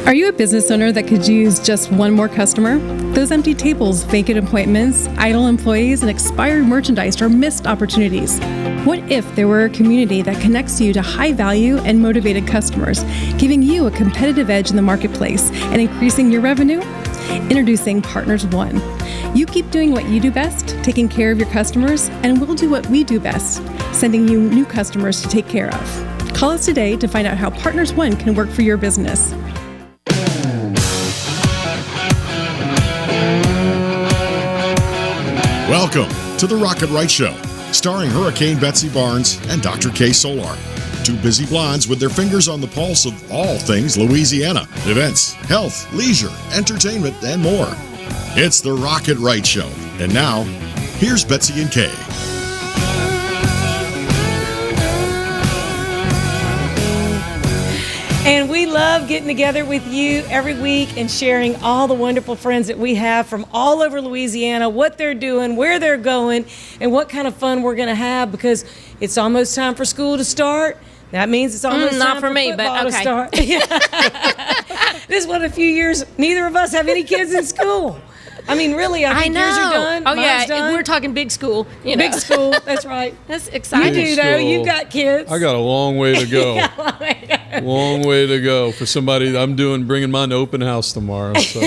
Are you a business owner that could use just one more customer? Those empty tables, vacant appointments, idle employees, and expired merchandise are missed opportunities. What if there were a community that connects you to high-value and motivated customers, giving you a competitive edge in the marketplace and increasing your revenue? Introducing Partners One. You keep doing what you do best, taking care of your customers, and we'll do what we do best, sending you new customers to take care of. Call us today to find out how Partners One can work for your business. Welcome to the Rocket Right Show, starring Hurricane Betsy Barnes and Dr. K. Solar. Two busy blondes with their fingers on the pulse of all things Louisiana. Events, health, leisure, entertainment, and more. It's the Rocket Right Show. And now, here's Betsy and Kay. And we love getting together with you every week and sharing all the wonderful friends that we have from all over Louisiana, what they're doing, where they're going, and what kind of fun we're going to have, because it's almost time for school to start. That means it's almost not time for me, football but okay. to start. This is one of the few years neither of us have any kids in school. I mean, really, I think yours are done. Oh, Mine's yeah, done. we're talking big school. You know. Big school, that's right. That's You exciting. do, though. You've got kids. I got a long way to go. Long way to go for somebody. I'm bringing mine to open house tomorrow. So.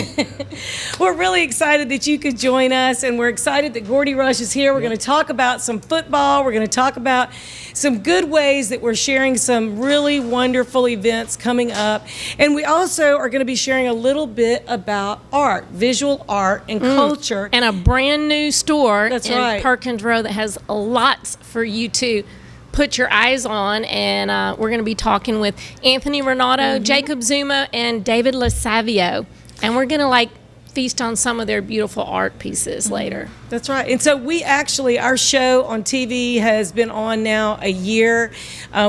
We're really excited that you could join us, and we're excited that Gordy Rush is here. We're going to talk about some football. We're going to talk about some good ways that we're sharing some really wonderful events coming up. And we also are going to be sharing a little bit about art, visual art, and culture. And a brand new store That's in right. Perkins Road that has lots for you to put your eyes on. And we're going to be talking with Anthony Ranaudo, Jacob Zumo, and David Losavio. And we're going to feast on some of their beautiful art pieces later. That's right. And so our show on TV has been on now a year.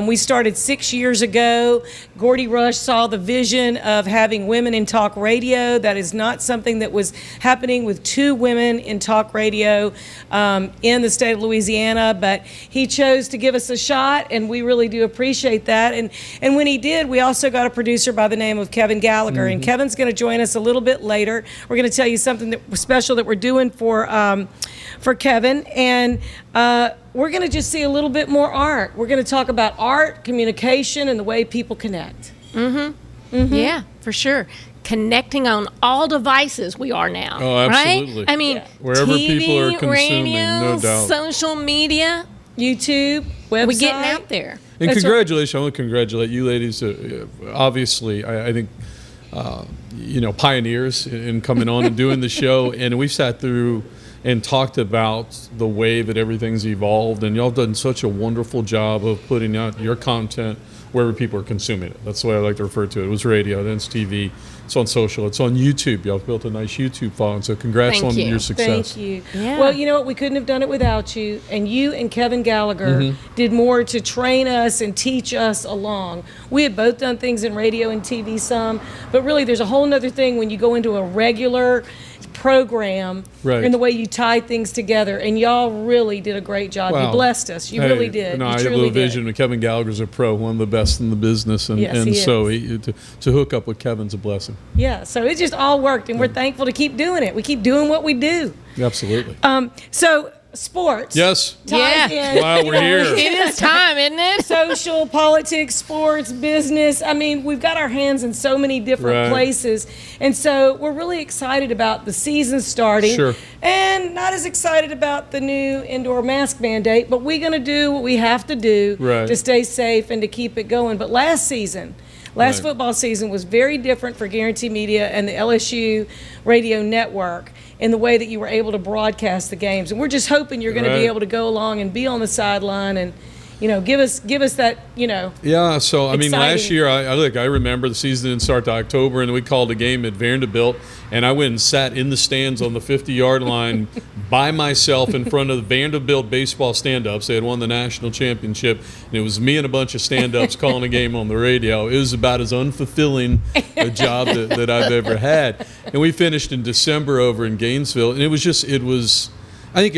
We started 6 years ago. Gordy Rush saw the vision of having women in talk radio. That is not something that was happening with two women in talk radio in the state of Louisiana, but he chose to give us a shot, and we really do appreciate that. And when he did, we also got a producer by the name of Kevin Gallagher, and Kevin's going to join us a little bit later. We're going to tell you something special that we're doing for Kevin, and we're going to just see a little bit more art. We're going to talk about art, communication, and the way people connect. Yeah, for sure. Connecting on all devices we are now. Oh, absolutely. Right? I mean, Wherever TV, people are consuming, radio, no doubt. social media. YouTube, website. We're getting out there. And That's congratulations, I want to congratulate you ladies. Obviously, I think, pioneers in coming on and doing the show. And we've sat through and talked about the way that everything's evolved. And y'all done such a wonderful job of putting out your content wherever people are consuming it. That's the way I like to refer to it. It was radio, then it's TV, it's on social, it's on YouTube. Y'all built a nice YouTube following, so congrats Thank on you. your success. Thank you. Yeah. Well, you know what? We couldn't have done it without you. And you and Kevin Gallagher did more to train us and teach us along. We had both done things in radio and TV some, but really there's a whole nother thing when you go into a regular program and the way you tie things together. And y'all really did a great job. Wow. You blessed us. You really did. No, You I have truly a vision. did. Kevin Gallagher's a pro, one of the best in the business. And, Yes, he and is. so to hook up with Kevin's a blessing. Yeah, so it just all worked, and we're thankful to keep doing it. We keep doing what we do. Absolutely. So sports. Yes. ties in, Wow, we're here. It is time, isn't it? Social, politics, sports, business. I mean, we've got our hands in so many different Right. places. And so we're really excited about the season starting. Sure. And not as excited about the new indoor mask mandate, but we're going to do what we have to do Right. to stay safe and to keep it going. But last Right. football season was very different for Guaranty Media and the LSU radio network in the way that you were able to broadcast the games. And we're just hoping you're going to Right. be able to go along and be on the sideline and, give us that, Yeah, so I mean, last Exciting. year, I remember the season didn't start to October, and we called a game at Vanderbilt, and I went and sat in the stands on the 50-yard line by myself in front of the Vanderbilt baseball stand-ups. They had won the national championship, and it was me and a bunch of stand-ups calling a game on the radio. It was about as unfulfilling a job that I've ever had. And we finished in December over in Gainesville, and it was, I think,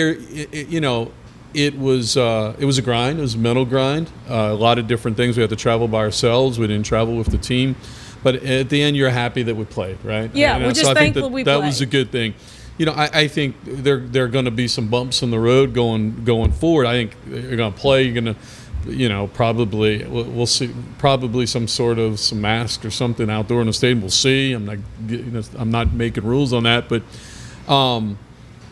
it was a grind. It was a mental grind. A lot of different things. We had to travel by ourselves. We didn't travel with the team. but at the end, you're happy that we played, right? Yeah, And we're just I think thankful we that played. was a good thing. I think there are going to be some bumps in the road going forward. I think you're going to play. You're going to, probably we'll see probably some mask or something outdoor in the stadium. We'll see. I'm not making rules on that, but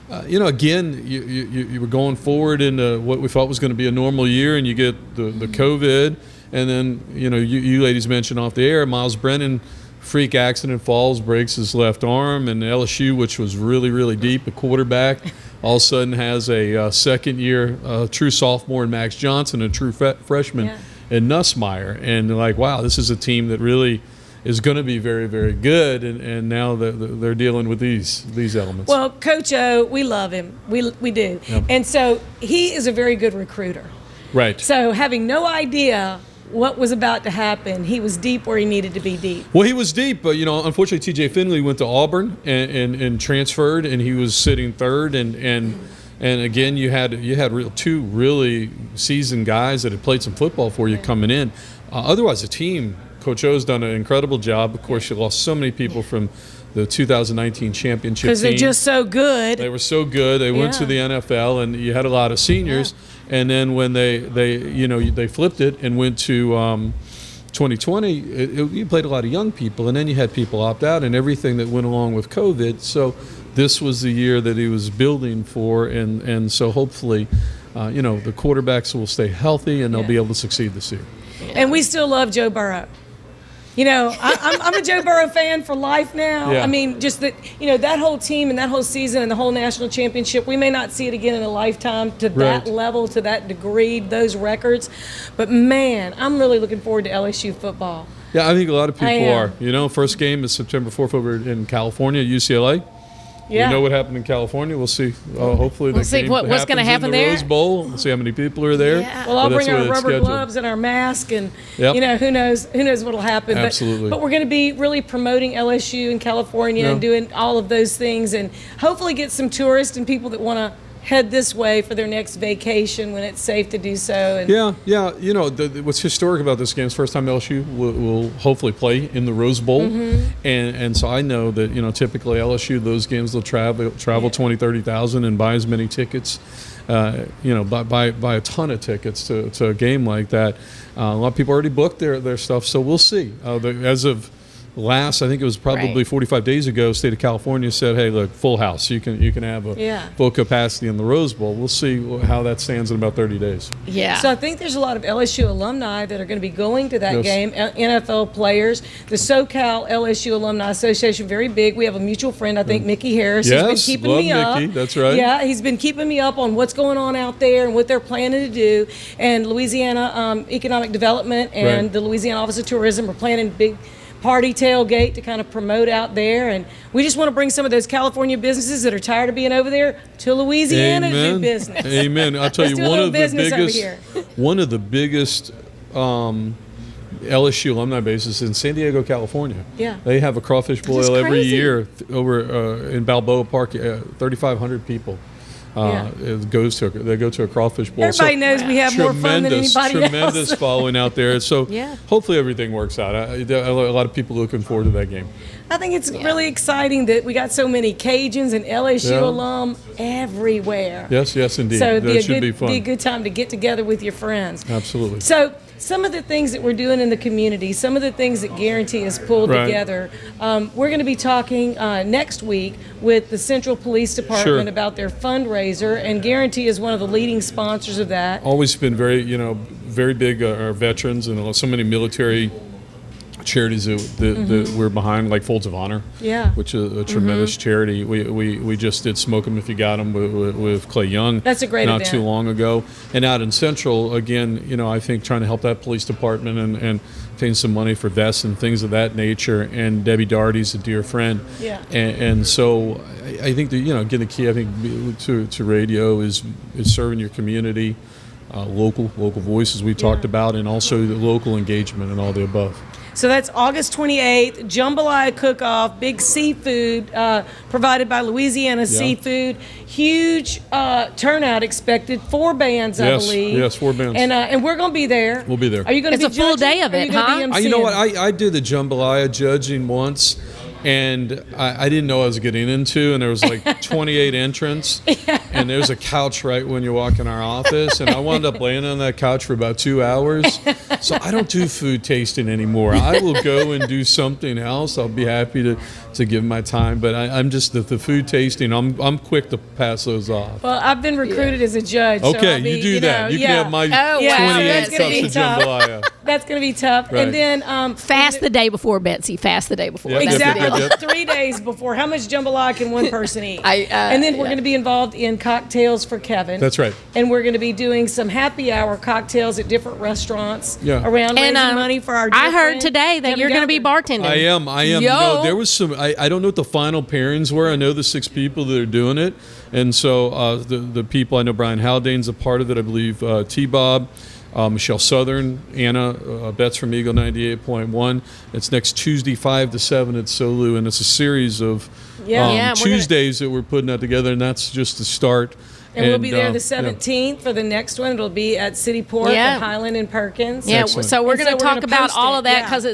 again, you were going forward into what we thought was going to be a normal year, and you get the COVID, and then you ladies mentioned off the air, Miles Brennan. Freak accident, falls, breaks his left arm, and LSU, which was really, really deep, a quarterback, all of a sudden has a second-year true sophomore in Max Johnson, a true freshman in Nussmeier. And they're like, wow, this is a team that really is going to be very, very good, and now they're dealing with these elements. Well, Coach O, we love him. We do. Yep. And so he is a very good recruiter. Right. So having no idea what was about to happen, he was deep where he needed to be deep. Well, he was deep, but unfortunately, T.J. Finley went to Auburn and transferred, and he was sitting third. And again, you had two really seasoned guys that had played some football for you coming in. Otherwise, the team, Coach O's done an incredible job. Of course, you lost so many people from the 2019 championship team. Because they're just so good. They were so good. They went to the NFL, and you had a lot of seniors. Yeah. And then when they flipped it and went to 2020, you played a lot of young people, and then you had people opt out and everything that went along with COVID. So this was the year that he was building for, and so hopefully, the quarterbacks will stay healthy and they'll be able to succeed this year. And we still love Joe Burrow. I'm a Joe Burrow fan for life now. Yeah. I mean, just that whole team and that whole season and the whole national championship, we may not see it again in a lifetime to that level, to that degree, those records. But, man, I'm really looking forward to LSU football. Yeah, I think a lot of people are. First game is September 4th over in California, UCLA. Yeah. We know what happened in California. We'll see. Hopefully, we'll see what's going to happen in the there. Rose Bowl. We'll see how many people are there. Yeah. Well, I'll bring our rubber gloves and our mask, and who knows what'll happen. Absolutely. But we're going to be really promoting LSU in California and doing all of those things, and hopefully get some tourists and people that want to head this way for their next vacation when it's safe to do so. And what's historic about this game is first time LSU will hopefully play in the Rose Bowl, and so I know that typically LSU, those games they'll travel 20, 30,000 and buy as many tickets, buy a ton of tickets to a game like that. A lot of people already booked their stuff, so we'll see. As of I think it was probably 45 days ago, state of California said, hey, look, full house. You can have a full capacity in the Rose Bowl. We'll see how that stands in about 30 days. Yeah. So I think there's a lot of LSU alumni that are going to be going to that game, NFL players. The SoCal LSU Alumni Association, very big. We have a mutual friend, I think, Mickey Harris, who's been keeping me up. Mickey, that's right. Yeah, he's been keeping me up on what's going on out there and what they're planning to do. And Louisiana Economic Development and the Louisiana Office of Tourism are planning big party tailgate to kind of promote out there, and we just want to bring some of those California businesses that are tired of being over there to Louisiana to do business. Amen. I'll tell you, one of the biggest LSU alumni bases in San Diego, California. Yeah, they have a crawfish boil every year over in Balboa Park. 3,500 people. They go to a crawfish bowl. Everybody knows we have more fun than anybody else. Tremendous following out there. So hopefully everything works out. A lot of people looking forward to that game. I think it's really exciting that we got so many Cajuns and LSU alum everywhere. Yes, indeed. So that should be fun. Be a good time to get together with your friends. Absolutely. So some of the things that we're doing in the community, some of the things that Guaranty has pulled together, we're going to be talking next week with the Central Police Department about their fundraiser, and Guaranty is one of the leading sponsors of that. Always been very big, our veterans and so many military charities that we're behind, like Folds of Honor, which is a tremendous charity. We just did Smoke 'Em If You Got 'Em with Clay Young. That's a great event. Not too long ago. And out in Central, again, I think trying to help that police department and obtain some money for vests and things of that nature. And Debbie Daugherty's a dear friend. Yeah. And so I think that, again, the key, I think, to radio is serving your community, local voices we talked about, and also the local engagement and all the above. So that's August 28th, Jambalaya Cook-Off, big seafood provided by Louisiana Seafood. Huge turnout expected, 4 bands, I believe. Yes, 4 bands. And we're going to be there. We'll be there. Are you going to be It's a full judging? day of Are you it, gonna be huh? You know what? emceeing? I did the jambalaya judging once, and I didn't know what I was getting into, and there was like 28 entrants, and there's a couch right when you walk in our office, and I wound up laying on that couch for about 2 hours. So I don't do food tasting anymore. I will go and do something else. I'll be happy to give my time, but I'm just the food tasting. I'm quick to pass those off. Well, I've been recruited as a judge. so Okay, I'll be, you do that. You can have my Oh, wow. 28 That's cups gonna be of tough. jambalaya. That's going to be tough. Right. And then Fast the day before, Betsy. Fast the day before. Yep, That's the exactly deal. Yep. 3 days before. How much jambalaya can one person eat? And then we're going to be involved in Kocktails for Kevin. That's right. And we're going to be doing some happy hour cocktails at different restaurants around raising money for our. I dear heard friend, today that Kevin you're going to be Gallagher. bartending. I am. Yo. You know, there was some. I don't know what the final pairings were. I know the 6 people that are doing it, and so the people I know. Brian Haldane's a part of it. I believe T-Bob, Michelle Southern, Anna Betts from Eagle 98.1. It's next Tuesday 5 to 7 at Solu, and it's a series of Yeah, we're Tuesdays that we're putting that together, and that's just the start. And we'll be there the yeah. 17th for the next one. It'll be at City Port, at Highland and Perkins. Yeah, Excellent. so we're And going so to we're talk gonna about post all it, of that yeah. because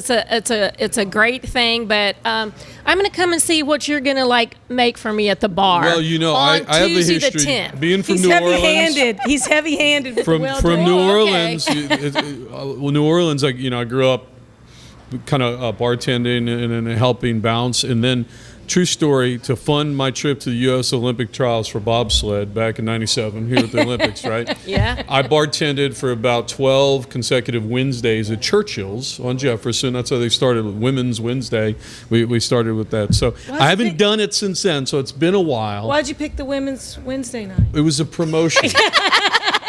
it's a great thing. But I'm going to come and see what you're going to make for me at the bar. Well, you know, on I have a Tuesday history the 10th. being from He's New heavy-handed. He's heavy-handed with the From well-dressed. New okay. Orleans, New Orleans. Like, you know, I grew up kind of bartending and helping bounce, and then. True story, to fund my trip to the U.S. Olympic trials for bobsled back in '97 here at the Olympics, right? Yeah. I bartended for about 12 consecutive Wednesdays at Churchill's on Jefferson. That's how they started with Women's Wednesday. We started with that. So I haven't done it since then, so it's been a while. Why'd you pick the Women's Wednesday night? It was a promotion.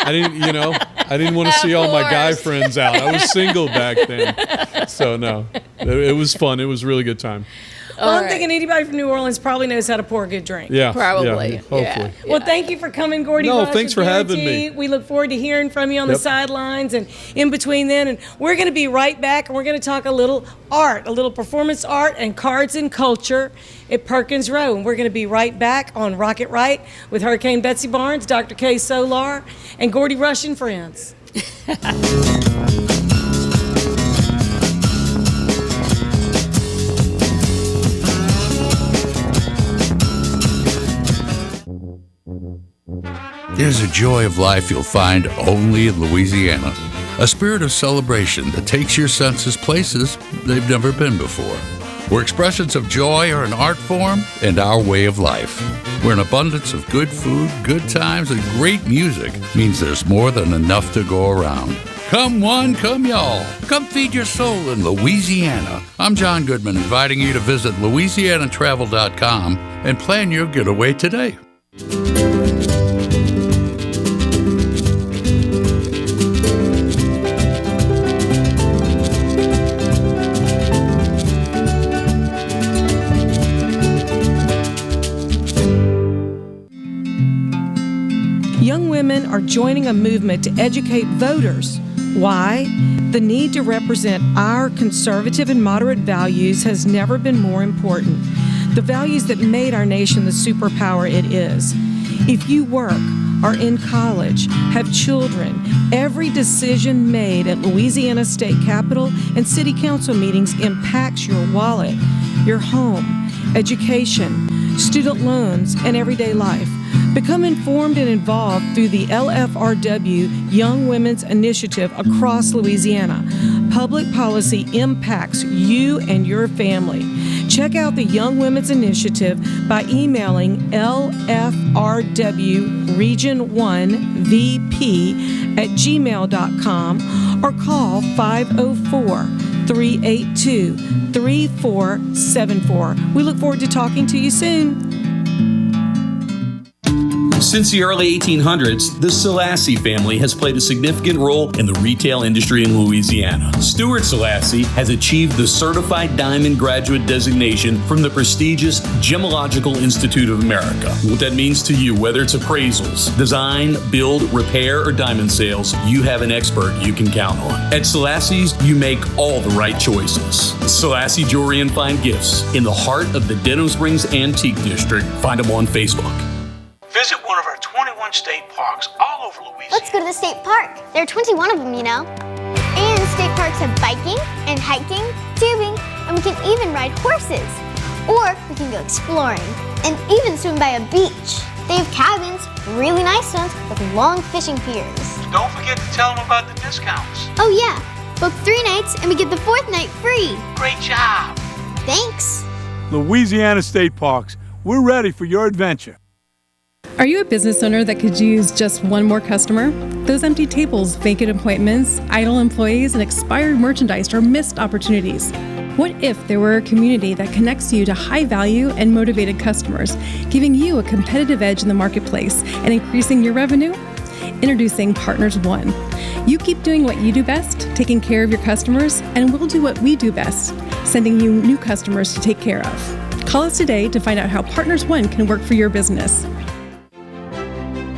I didn't want to see all my guy course. friends out. I was single back then. So no, it was fun. It was a really good time. Well, I'm right. thinking anybody from New Orleans probably knows how to pour a good drink. Yeah. Probably. Yeah, hopefully. Yeah. Well, thank you for coming, Gordy No, Rush thanks with for having Guaranty. me. We look forward to hearing from you on the Yep. sidelines and in between then. And we're going to be right back, and we're going to talk a little art, a little performance art and cards and culture at Perkins Row. And we're going to be right back on Rocket Right with Hurricane Betsy Barnes, Dr. K. Solar, and Gordy Rush and friends. There's a joy of life you'll find only in Louisiana. A spirit of celebration that takes your senses places they've never been before. Where expressions of joy are an art form and our way of life. Where an abundance of good food, good times, and great music means there's more than enough to go around. Come one, come y'all. Come feed your soul in Louisiana. I'm John Goodman, inviting you to visit LouisianaTravel.com and plan your getaway today. Young women are joining a movement to educate voters. Why? The need to represent our conservative and moderate values has never been more important. The values that made our nation the superpower it is. If you work, are in college, have children, every decision made at Louisiana State Capitol and City Council meetings impacts your wallet, your home, education, student loans, and everyday life. Become informed and involved through the LFRW Young Women's Initiative across Louisiana. Public policy impacts you and your family. Check out the Young Women's Initiative by emailing lfrwregion1vp@gmail.com or call 504-382-3474. We look forward to talking to you soon. Since the early 1800s, the Selassie family has played a significant role in the retail industry in Louisiana. Stuart Selassie has achieved the Certified Diamond Graduate designation from the prestigious Gemological Institute of America. What that means to you, whether it's appraisals, design, build, repair, or diamond sales, you have an expert you can count on. At Selassie's, you make all the right choices. Selassie Jewelry and Fine Gifts in the heart of the Denham Springs Antique District. Find them on Facebook. Visit one of our 21 state parks all over Louisiana. Let's go to the state park. There are 21 of them, you know. And state parks have biking and hiking, tubing, and we can even ride horses. Or we can go exploring and even swim by a beach. They have cabins, really nice ones, with long fishing piers. Don't forget to tell them about the discounts. Oh yeah, book 3 nights and we get the 4th night free. Great job. Thanks. Louisiana State Parks, we're ready for your adventure. Are you a business owner that could use just one more customer? Those empty tables, vacant appointments, idle employees, and expired merchandise are missed opportunities. What if there were a community that connects you to high-value and motivated customers, giving you a competitive edge in the marketplace and increasing your revenue? Introducing Partners One. You keep doing what you do best, taking care of your customers, and we'll do what we do best, sending you new customers to take care of. Call us today to find out how Partners One can work for your business.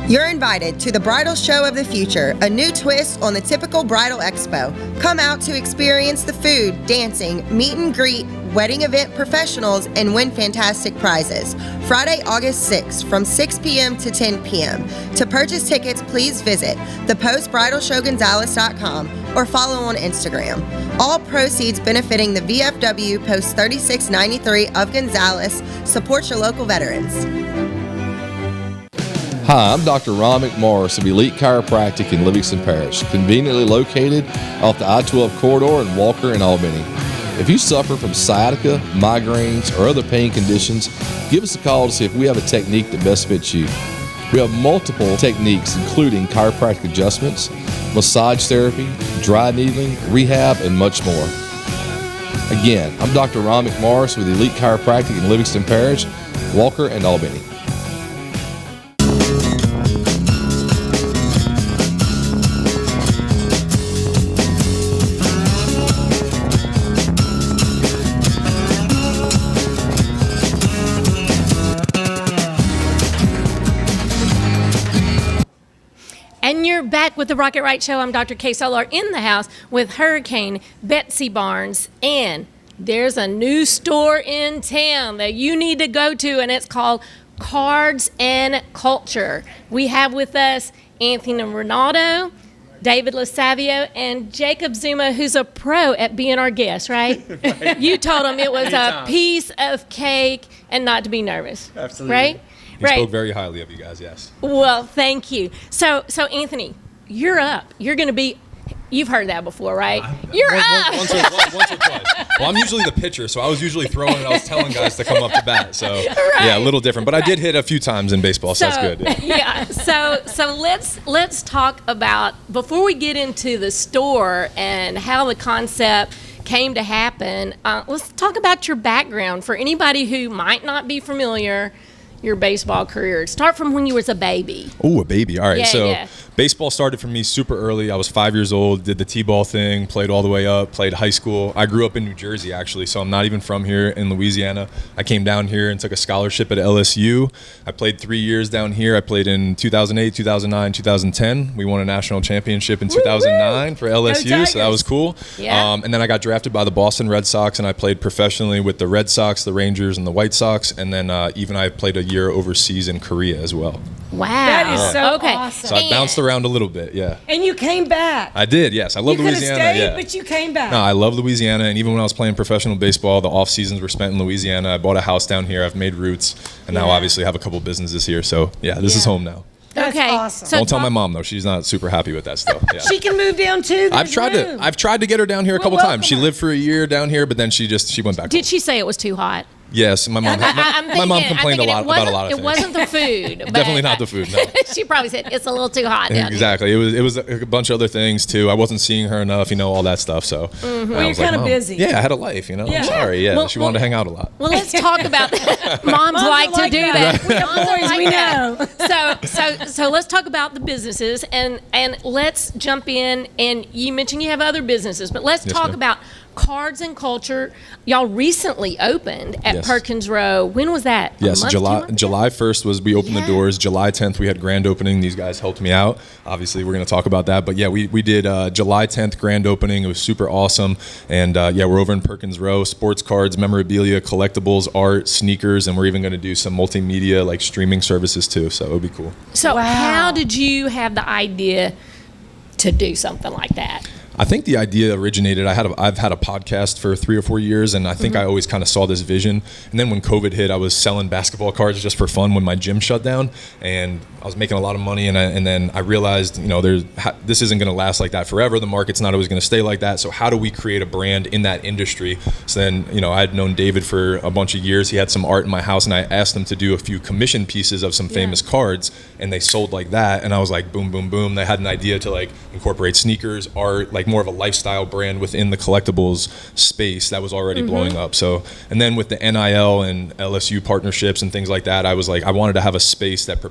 You're invited to the Bridal Show of the Future, a new twist on the typical bridal expo. Come out to experience the food, dancing, meet and greet, wedding event professionals, and win fantastic prizes. Friday, August 6th from 6 p.m. to 10 p.m. To purchase tickets, please visit thepostbridalshowgonzales.com or follow on Instagram. All proceeds benefiting the VFW Post 3693 of Gonzales. Support your local veterans. Hi, I'm Dr. Ron McMorris of Elite Chiropractic in Livingston Parish, conveniently located off the I-12 corridor in Walker and Albany. If you suffer from sciatica, migraines, or other pain conditions, give us a call to see if we have a technique that best fits you. We have multiple techniques including chiropractic adjustments, massage therapy, dry needling, rehab, and much more. Again, I'm Dr. Ron McMorris with Elite Chiropractic in Livingston Parish, Walker, and Albany. And you're back with the Rocket Right Show. I'm Dr. Kay Solar in the house with Hurricane Betsy Barnes. And there's a new store in town that you need to go to, and it's called Cards and Culture. We have with us Anthony Ranaudo, David Losavio, and Jacob Zumo, who's a pro at being our guest, right? Right. You told him it was a piece of cake and not to be nervous. Absolutely. Right? He spoke very highly of you guys, yes. Well, thank you. So Anthony, you're up. You're going to be, you've heard that before, right? You're up. Once or twice. Well, I'm usually the pitcher, so I was usually throwing and I was telling guys to come up to bat. So, right. Yeah, a little different. But I did hit a few times in baseball, so that's good. Yeah. So let's talk about, before we get into the store and how the concept came to happen, let's talk about your background for anybody who might not be familiar. Your baseball career. Start from when you was a baby. Oh, a baby. All right. Yeah. Baseball started for me super early. I was 5 years old, did the T-ball thing, played all the way up, played high school. I grew up in New Jersey, actually, so I'm not even from here in Louisiana. I came down here and took a scholarship at LSU. I played 3 years down here. I played in 2008, 2009, 2010. We won a national championship in 2009 for LSU, so that was cool. Yeah. And then I got drafted by the Boston Red Sox, and I played professionally with the Red Sox, the Rangers, and the White Sox, and then even I played a year overseas in Korea as well. Wow. That is so awesome. So I bounced around a little bit, yeah. And you came back. I did, yes. I love Louisiana. You could have stayed, yeah. but you came back. No, I love Louisiana, and even when I was playing professional baseball, the off seasons were spent in Louisiana. I bought a house down here. I've made roots, and now obviously have a couple businesses here. So yeah, this is home now. That's awesome. Don't tell my mom though; she's not super happy with that stuff. Yeah. She can move down too. I've tried to get her down here a couple times. She lived for a year down here, but then she went back. Did she say it was too hot? Yes, my mom. My mom complained about a lot of things. It wasn't the food. But Definitely not the food. No. She probably said it's a little too hot down Exactly. It was a bunch of other things too. I wasn't seeing her enough, all that stuff. So Well, you're kind of busy. Yeah, I had a life. Yeah. I'm sorry. Yeah, she wanted to hang out a lot. Well, let's talk about that. Moms like to do that. We have boys, we know. So let's talk about the businesses and let's jump in. And you mentioned you have other businesses, but let's talk about Cards and Culture. Y'all recently opened at Perkins Row. When was that? Yes, July 1st was we opened the doors. July 10th we had grand opening. These guys helped me out. Obviously, we're going to talk about that. But yeah, we did July 10th grand opening. It was super awesome. And we're over in Perkins Row. Sports cards, memorabilia, collectibles, art, sneakers, and we're even going to do some multimedia like streaming services too. So it'll be cool. So how did you have the idea to do something like that? I think the idea originated, I've had a podcast for 3 or 4 years, and I think I always kind of saw this vision. And then when COVID hit, I was selling basketball cards just for fun when my gym shut down, and I was making a lot of money. And then I realized, this isn't going to last like that forever. The market's not always going to stay like that. So how do we create a brand in that industry? So then, I had known David for a bunch of years. He had some art in my house, and I asked him to do a few commission pieces of some famous cards, and they sold like that. And I was like, boom, boom, boom. They had an idea to like incorporate sneakers, art, like more of a lifestyle brand within the collectibles space that was already blowing up. So, and then with the NIL and LSU partnerships and things like that, I was like, I wanted to have a space that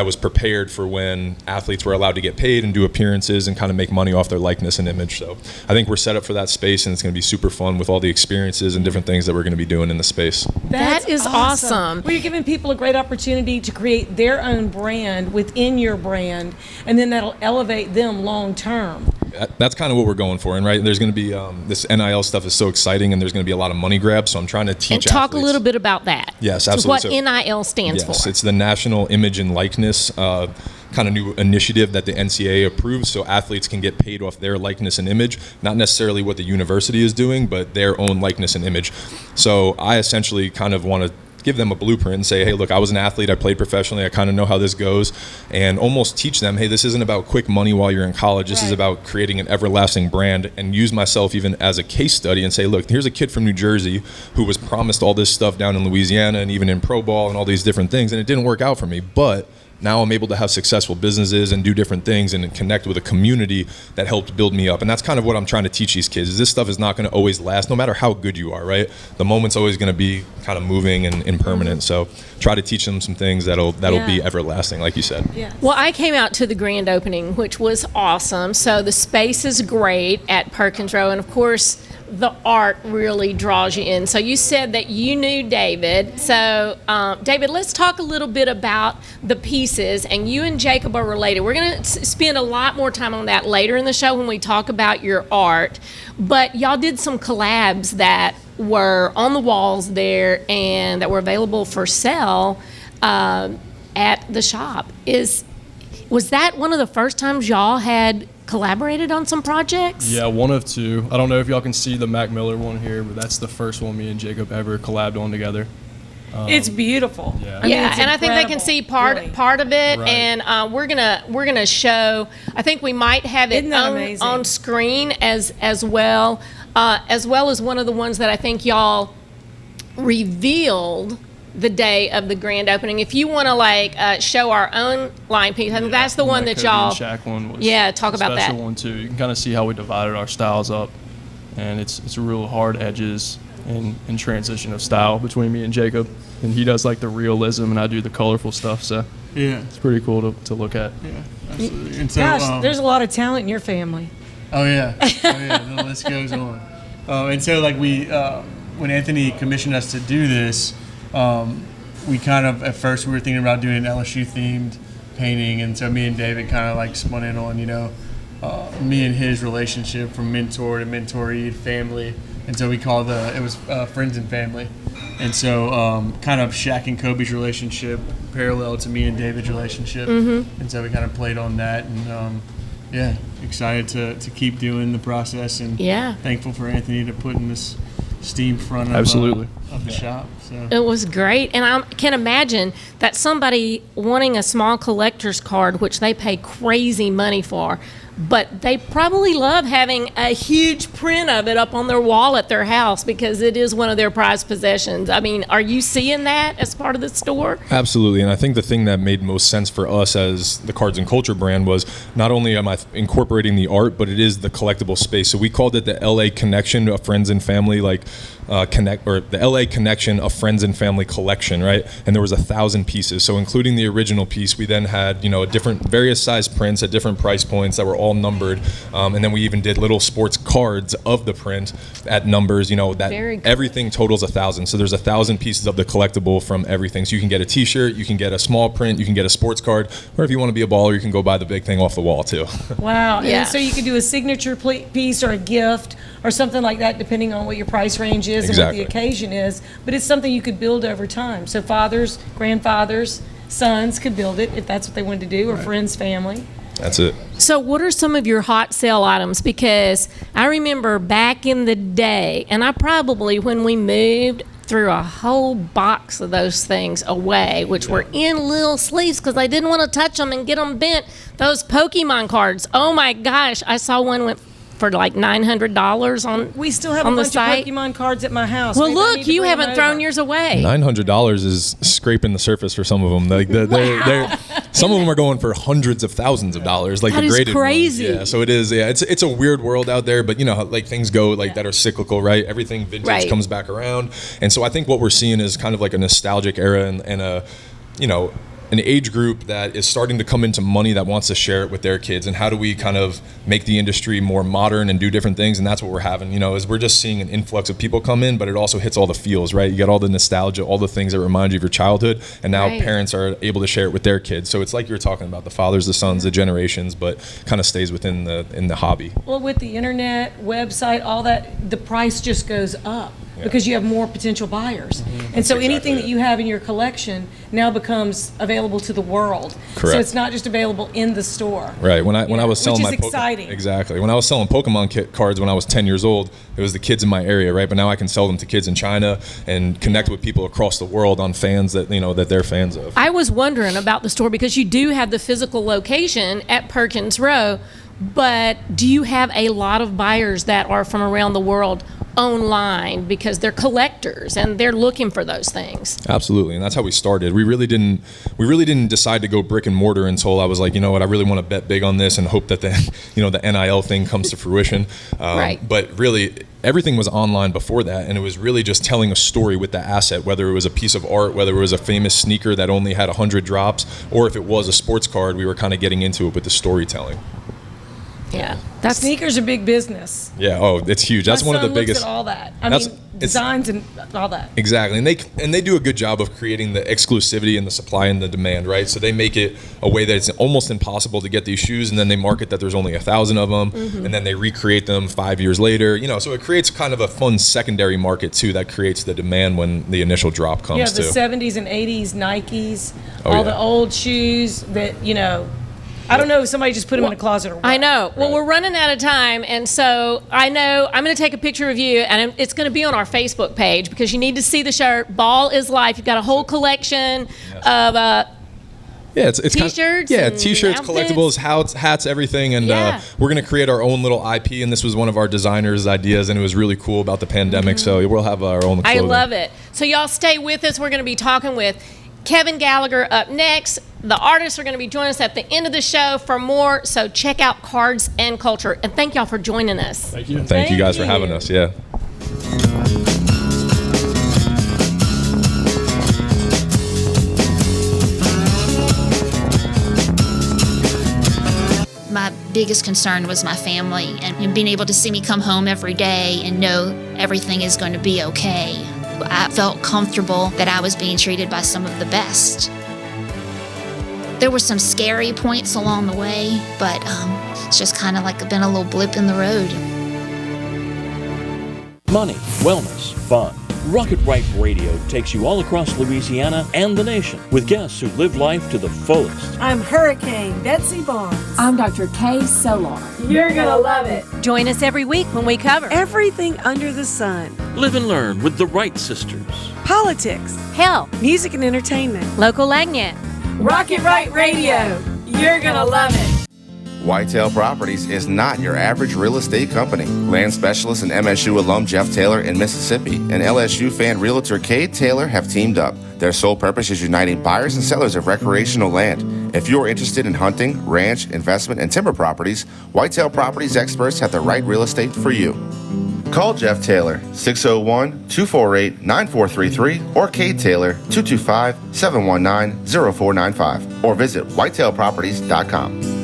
was prepared for when athletes were allowed to get paid and do appearances and kind of make money off their likeness and image. So I think we're set up for that space, and it's going to be super fun with all the experiences and different things that we're going to be doing in the space. That is awesome. Well, you're giving people a great opportunity to create their own brand within your brand, and then that'll elevate them long term. That's kind of what we're going for. And there's going to be this NIL stuff is so exciting, and there's going to be a lot of money grabs. So I'm trying to teach and talk athletes. A little bit about that. Yes, absolutely. So what NIL stands for. Yes, it's the National Image and Likeness kind of new initiative that the NCAA approves, so athletes can get paid off their likeness and image, not necessarily what the university is doing, but their own likeness and image. So I essentially kind of want to give them a blueprint and say, hey, look, I was an athlete, I played professionally, I kind of know how this goes, and almost teach them, hey, this isn't about quick money while you're in college, this is about creating an everlasting brand, and use myself even as a case study and say, look, here's a kid from New Jersey who was promised all this stuff down in Louisiana and even in pro ball and all these different things, and it didn't work out for me, but now I'm able to have successful businesses and do different things and connect with a community that helped build me up. And that's kind of what I'm trying to teach these kids, is this stuff is not going to always last, no matter how good you are, right? The moment's always going to be kind of moving and impermanent. So try to teach them some things that'll be everlasting, like you said. Yeah. Well, I came out to the grand opening, which was awesome. So the space is great at Perkins Row. And of course, the art really draws you in. So you said that you knew David. So David, let's talk a little bit about the pieces. And you and Jacob are related. We're going to spend a lot more time on that later in the show when we talk about your art. But y'all did some collabs that were on the walls there and that were available for sale at the shop. Was that one of the first times y'all had collaborated on some projects? Yeah, one of two. I don't know if y'all can see the Mac Miller one here, but that's the first one me and Jacob ever collabed on together. It's beautiful. Yeah, and I think they can see part of it, Right. And we're gonna show. I think we might have it on screen as well as one of the ones that I think y'all revealed the day of the grand opening. If you want to show our own line piece, I think that's the one that Kobe y'all. and Shaq one was talk about that. Special one too. You can kind of see how we divided our styles up, and it's real hard edges and transition of style between me and Jacob. And he does like the realism, and I do the colorful stuff. So yeah, it's pretty cool to look at. Yeah, absolutely. And so, Gosh, there's a lot of talent in your family. Oh yeah, the list goes on. And so when Anthony commissioned us to do this. We kind of, at first we were thinking about doing an LSU themed painting, and so me and David kind of spun in on, me and his relationship from mentor to mentoree to family, and so we called it was friends and family, and so kind of Shaq and Kobe's relationship parallel to me and David's relationship, and so we kind of played on that, and excited to keep doing the process, and thankful for Anthony to put in this steam front of the shop. So it was great, and I can imagine that somebody wanting a small collector's card, which they pay crazy money for, but they probably love having a huge print of it up on their wall at their house because it is one of their prized possessions. I mean, are you seeing that as part of the store? Absolutely, and I think the thing that made most sense for us as the Cards and Culture brand was not only am I incorporating the art, but it is the collectible space. So we called it the LA Connection of Friends and Family, the LA Connection of Friends and Family collection, right? And there was 1,000 pieces. So including the original piece, we then had, various size prints at different price points that were all numbered. And then we even did little sports cards of the print at numbers, that cool. Everything totals 1,000. So there's 1,000 pieces of the collectible from everything. So you can get a t-shirt, you can get a small print, you can get a sports card, or if you want to be a baller, you can go buy the big thing off the wall too. Wow. Yeah. And so you can do a signature piece or a gift or something like that, depending on what your price range is and what the occasion is. But it's something you could build over time. So fathers, grandfathers, sons could build it if that's what they wanted to do, or friends, family. That's it. So what are some of your hot sale items? Because I remember back in the day, and I probably, when we moved, threw a whole box of those things away, which were in little sleeves because I didn't want to touch them and get them bent. Those Pokemon cards. Oh my gosh, I saw one went for like $900 on. We still have a bunch of Pokemon cards at my house. Well, Maybe I need look, to you bring them haven't thrown over. yours away. $900 is scraping the surface for some of them. Like they're some of them are going for hundreds of thousands of dollars. Like that the is graded crazy. ones. Yeah, so it is. Yeah, it's a weird world out there, but like things go that are cyclical, right? Everything vintage comes back around, and so I think what we're seeing is kind of like a nostalgic era and a an age group that is starting to come into money that wants to share it with their kids, and how do we kind of make the industry more modern and do different things. And that's what we're having, is we're just seeing an influx of people come in, but it also hits all the feels, right? You got all the nostalgia, all the things that remind you of your childhood, and now parents are able to share it with their kids. So it's like you're talking about the fathers, the sons, the generations, but kind of stays within the hobby. Well, with the internet, website, all that, the price just goes up. Because you have more potential buyers. And so anything that you have in your collection now becomes available to the world. Correct. So it's not just available in the store. Right. When I was selling which is exciting. Exactly. When I was selling Pokemon cards when I was 10 years old, it was the kids in my area, right? But now I can sell them to kids in China and connect with people across the world on fans that that they're fans of. I was wondering about the store because you do have the physical location at Perkins Row, but do you have a lot of buyers that are from around the world online because they're collectors and they're looking for those things? Absolutely, and that's how we started. We really didn't decide to go brick and mortar until I was like, I really want to bet big on this and hope that the NIL thing comes to fruition. Right. But really, everything was online before that, and it was really just telling a story with the asset, whether it was a piece of art, whether it was a famous sneaker that only had 100 drops, or if it was a sports card, we were kind of getting into it with the storytelling. Yeah, sneakers are big business. Yeah, it's huge. That's one of the biggest. Looks at all that. I mean, designs and all that. Exactly, and they do a good job of creating the exclusivity and the supply and the demand, right? So they make it a way that it's almost impossible to get these shoes, and then they market that there's only 1,000 of them, and then they recreate them 5 years later. So it creates kind of a fun secondary market too that creates the demand when the initial drop comes. Yeah, the too. 70s and 80s Nikes, the old shoes that I don't know if somebody just put them in a closet or what. I know. Well, we're running out of time, and so I know I'm going to take a picture of you, and it's going to be on our Facebook page because you need to see the shirt. Ball is life. You've got a whole collection of it's t-shirts. T-shirts, collectibles, hats, everything, and we're going to create our own little IP. And this was one of our designers' ideas, and it was really cool about the pandemic. So we'll have our own clothing. I love it. So y'all stay with us. We're going to be talking with Kevin Gallagher up next. The artists are going to be joining us at the end of the show for more, so check out Cards and Culture. And thank y'all for joining us. Thank you. Thank you guys for having us. Yeah. My biggest concern was my family and being able to see me come home every day and know everything is going to be okay. I felt comfortable that I was being treated by some of the best. There were some scary points along the way, but it's just kind of like been a little blip in the road. Money, wellness, fun. Rocket Right Radio takes you all across Louisiana and the nation with guests who live life to the fullest. I'm Hurricane Betsy Barnes. I'm Dr. Kay Solar. You're gonna love it. Join us every week when we cover everything under the sun. Live and learn with the Wright sisters. Politics, health, music and entertainment, local agnet. Rocket Right Radio. You're gonna love it. Whitetail Properties is not your average real estate company. Land specialist and MSU alum Jeff Taylor in Mississippi and LSU fan realtor Cade Taylor have teamed up. Their sole purpose is uniting buyers and sellers of recreational land. If you are interested in hunting, ranch, investment, and timber properties, Whitetail Properties experts have the right real estate for you. Call Jeff Taylor, 601-248-9433, or Cade Taylor, 225-719-0495, or visit whitetailproperties.com.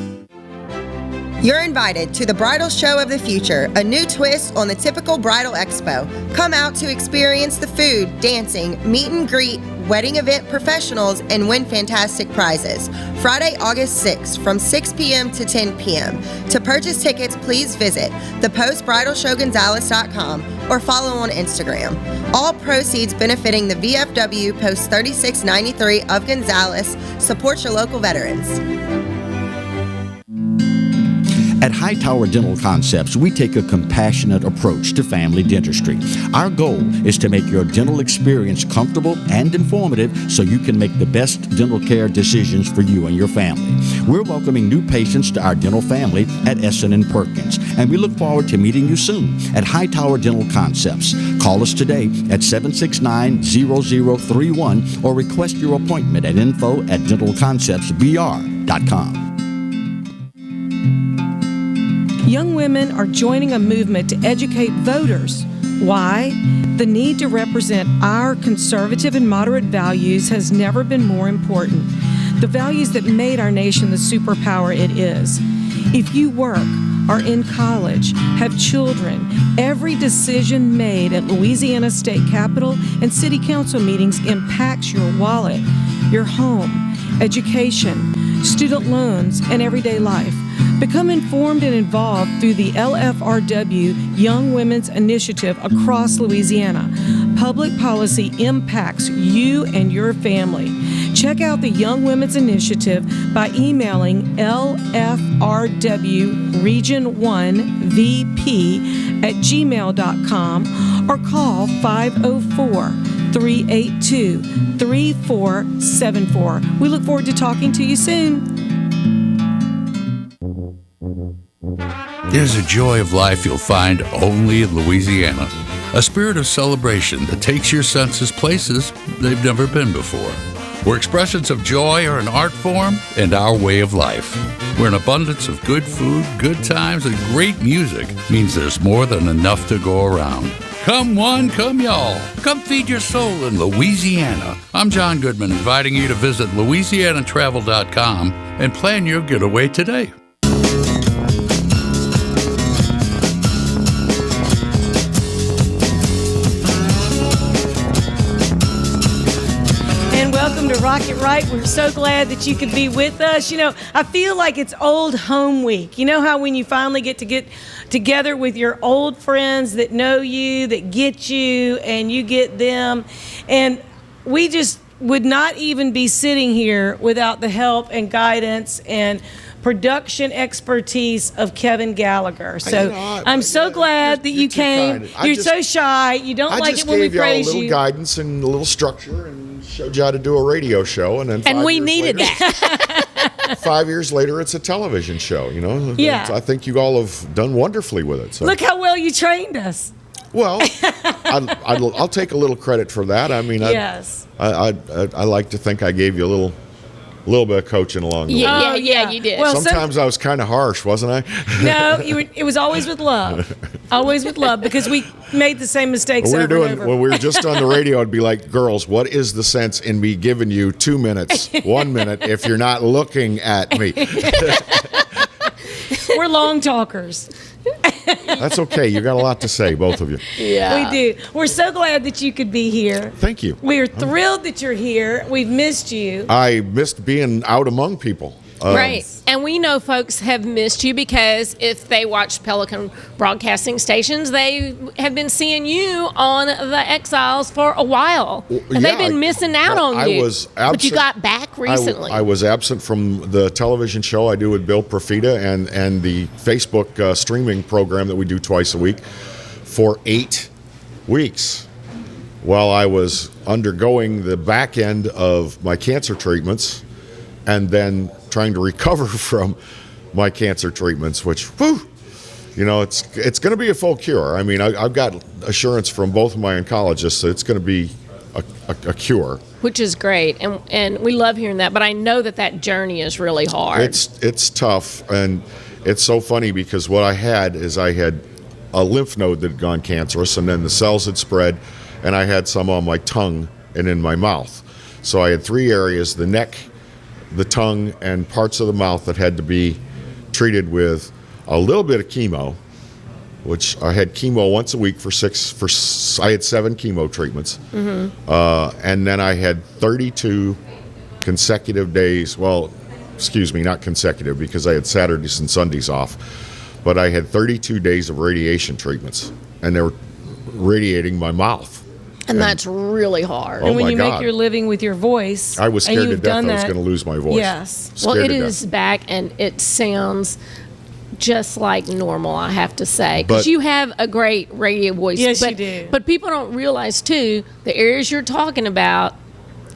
You're invited to the Bridal Show of the Future, a new twist on the typical bridal expo. Come out to experience the food, dancing, meet and greet, wedding event professionals, and win fantastic prizes. Friday, August 6th from 6 p.m. to 10 p.m. To purchase tickets, please visit thepostbridalshowgonzales.com or follow on Instagram. All proceeds benefiting the VFW Post 3693 of Gonzales. Support your local veterans. At Hightower Dental Concepts, we take a compassionate approach to family dentistry. Our goal is to make your dental experience comfortable and informative so you can make the best dental care decisions for you and your family. We're welcoming new patients to our dental family at Essen & Perkins, and we look forward to meeting you soon at Hightower Dental Concepts. Call us today at 769-0031 or request your appointment at info@dentalconceptsbr.com. Young women are joining a movement to educate voters. Why? The need to represent our conservative and moderate values has never been more important. The values that made our nation the superpower it is. If you work, are in college, have children, every decision made at Louisiana State Capitol and City Council meetings impacts your wallet, your home, education, student loans, and everyday life. Become informed and involved through the LFRW Young Women's Initiative across Louisiana. Public policy impacts you and your family. Check out the Young Women's Initiative by emailing lfrwregion1vp@gmail.com or call 504-382-3474. We look forward to talking to you soon. There's a joy of life you'll find only in Louisiana. A spirit of celebration that takes your senses places they've never been before. Where expressions of joy are an art form and our way of life. Where an abundance of good food, good times, and great music means there's more than enough to go around. Come one, come y'all. Come feed your soul in Louisiana. I'm John Goodman, inviting you to visit LouisianaTravel.com and plan your getaway today. Welcome to Rock It Right. We're so glad that you could be with us. You know, I feel like it's old home week. You know how when you finally get together with your old friends that know you, that get you, and you get them. And we just would not even be sitting here without the help and guidance and production expertise of Kevin Gallagher. So I'm so glad that you came. You're so shy. You don't like it when we praise you. I just gave y'all a little guidance and a little structure and showed you how to do a radio show. And we needed that. 5 years later, it's a television show, you know? Yeah. I think you all have done wonderfully with it. So. Look how well you trained us. Well, I'll take a little credit for that. I mean, yes. I like to think I gave you a little bit of coaching along the way. Yeah, you did. Well, sometimes I was kind of harsh, wasn't I? No, it was always with love. Always with love, because we made the same mistakes over and over. When we were just on the radio, I'd be like, girls, what is the sense in me giving you 2 minutes, 1 minute, if you're not looking at me? We're long talkers. That's okay. You got a lot to say, both of you. Yeah. We do. We're so glad that you could be here. Thank you. We are thrilled that you're here. We've missed you. I missed being out among people. Right. And we know folks have missed you because if they watch Pelican broadcasting stations, they have been seeing you on the Exiles for a while. And they've been missing out on you. But you got back recently. I was absent from the television show I do with Bill Profita and the Facebook streaming program that we do twice a week for 8 weeks while I was undergoing the back end of my cancer treatments and then trying to recover from my cancer treatments, which, whew, it's going to be a full cure. I mean, I've got assurance from both of my oncologists that it's going to be a cure. Which is great, and we love hearing that. But I know that journey is really hard. It's tough, and it's so funny because what I had a lymph node that had gone cancerous, and then the cells had spread, and I had some on my tongue and in my mouth. So I had 3 areas: the neck, the tongue, and parts of the mouth that had to be treated with a little bit of chemo, which I had chemo once a week I had 7 chemo treatments. And then I had 32 consecutive days, well, excuse me, not consecutive because I had Saturdays and Sundays off, but I had 32 days of radiation treatments, and they were radiating my mouth. And that's really hard. Oh, and when my you God. make your living with your voice, I was scared and to you've death done I was that- going to lose my voice. Yes. Scared Well, it to is death. back, and it sounds just like normal, I have to say. Because But- you have a great radio voice. Yes, but, you do. But people don't realize, too, the areas you're talking about,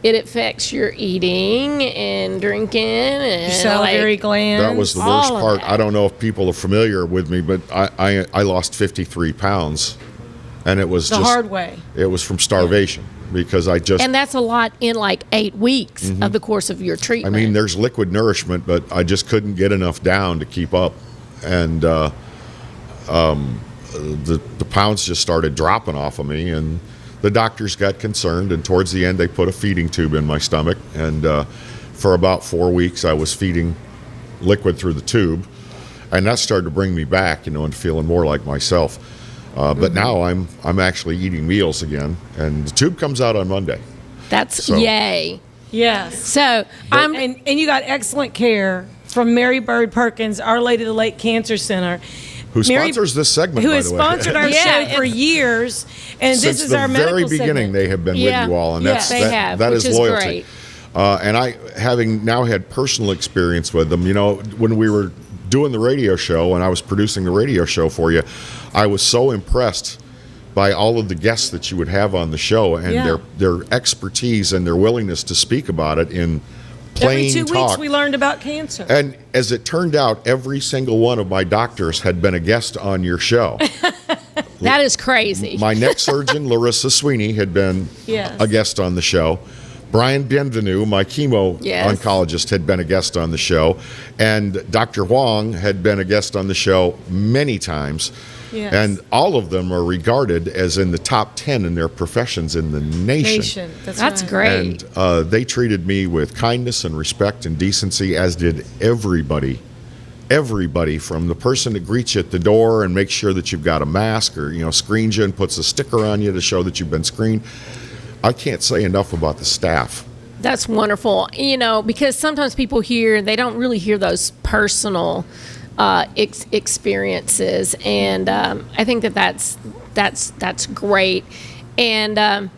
it affects your eating and drinking and Your salivary glands. That was the worst all of part. that. I don't know if people are familiar with me, but I lost 53 pounds, and it was The just hard way. It was from starvation because I just. And that's a lot in like 8 weeks Mhm. of the course of your I treatment. mean, there's liquid nourishment, but I just couldn't get enough down to keep up, and the pounds just started dropping off of me, and the doctors got concerned. And towards the end, they put a feeding tube in my stomach, and for about 4 weeks, I was feeding liquid through the tube, and that started to bring me back, and feeling more like myself. But now I'm actually eating meals again, and the tube comes out on Monday. That's So- yay. Yes. So and you got excellent care from Mary Bird Perkins, Our Lady of the Lake Cancer Center. Who Mary- sponsors this segment, Who by has the way. sponsored our Yeah, show for years, and Since this is the our very medical beginning, segment. they have been Yeah. with you all, and Yeah, that's they have, that which is is loyalty. great. And I, having now had personal experience with them, when we were doing the radio show and I was producing the radio show for you, I was so impressed by all of the guests that you would have on the show and Yeah. their expertise and their willingness to speak about it in plain Every 2 talk. weeks, we learned about cancer. And as it turned out, every single one of my doctors had been a guest on your show. That is crazy. My neck surgeon, Larissa Sweeney, had been Yes. a guest on the show. Brian Bienvenu, my chemo Yes. oncologist, had been a guest on the show. And Dr. Huang had been a guest on the show many times. Yes. And all of them are regarded as in the top 10 in their professions in the nation. That's right. great. And they treated me with kindness and respect and decency, as did everybody. Everybody, from the person that greets you at the door and makes sure that you've got a mask, or screens you and puts a sticker on you to show that you've been screened. I can't say enough about the staff. That's wonderful. Because sometimes people they don't really hear those personal experiences, and I think that's great. And